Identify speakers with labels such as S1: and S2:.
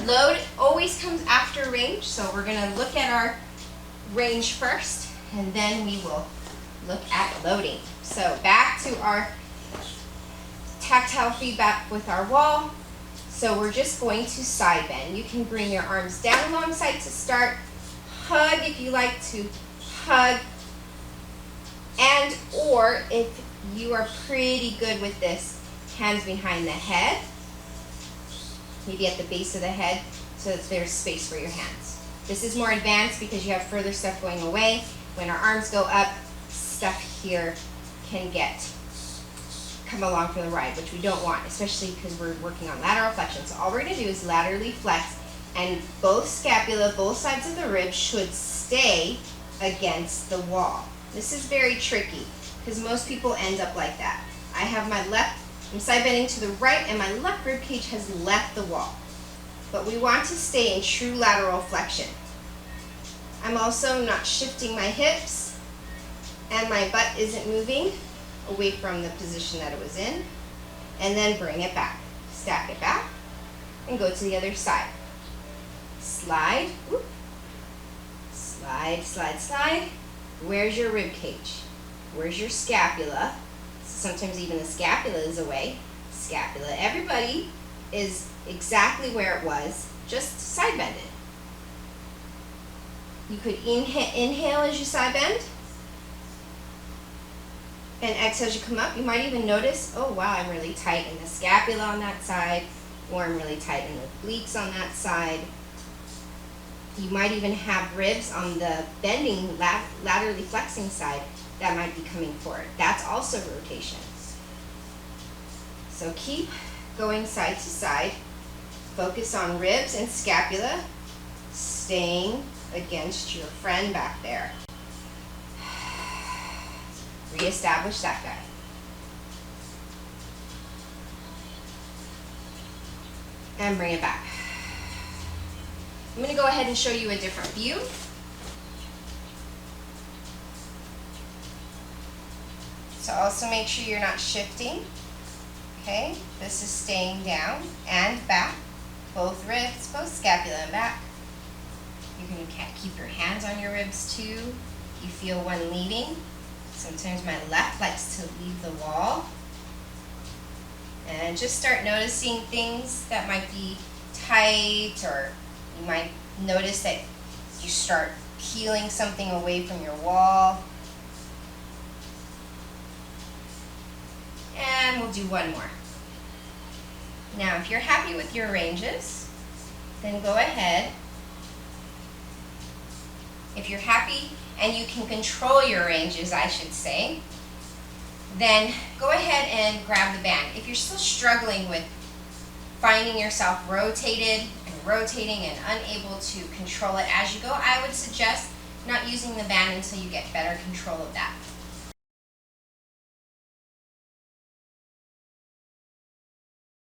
S1: load always comes after range, so we're going to look at our range first, and then we will look at loading. So back to our tactile feedback with our wall. So we're just going to side bend. You can bring your arms down alongside to start. Hug if you like to hug. And or if you are pretty good with this, hands behind the head. Maybe at the base of the head so that there's space for your hands. This is more advanced because you have further stuff going away. When our arms go up, stuff here can come along for the ride, which we don't want, especially because we're working on lateral flexion. So all we're going to do is laterally flex, and both scapula, both sides of the ribs should stay against the wall. This is very tricky because most people end up like that. I have my left, I'm side bending to the right, and my left rib cage has left the wall. But we want to stay in true lateral flexion. I'm also not shifting my hips, and my butt isn't moving away from the position that it was in. And then bring it back. Stack it back, and go to the other side. Slide, whoop. Slide, slide, slide. Where's your rib cage? Where's your scapula? Sometimes even the scapula is away. Scapula, everybody is exactly where it was, just side bend it. You could inhale as you side bend, and exhale as you come up. You might even notice, oh wow, I'm really tight in the scapula on that side, or I'm really tight in the obliques on that side. You might even have ribs on the bending, laterally flexing side that might be coming forward. That's also rotations. So keep going side to side. Focus on ribs and scapula, staying against your friend back there. Reestablish that guy. And bring it back. I'm going to go ahead and show you a different view. So also make sure you're not shifting. Okay, this is staying down and back. Both ribs, both scapula and back. You can keep your hands on your ribs too. You feel one leaving. Sometimes my left likes to leave the wall. And just start noticing things that might be tight, or you might notice that you start peeling something away from your wall. And we'll do one more. Now, if you're happy with your ranges, then go ahead. If you're happy and you can control your ranges, I should say, then go ahead and grab the band. If you're still struggling with finding yourself rotated and rotating and unable to control it as you go, I would suggest not using the band until you get better control of that.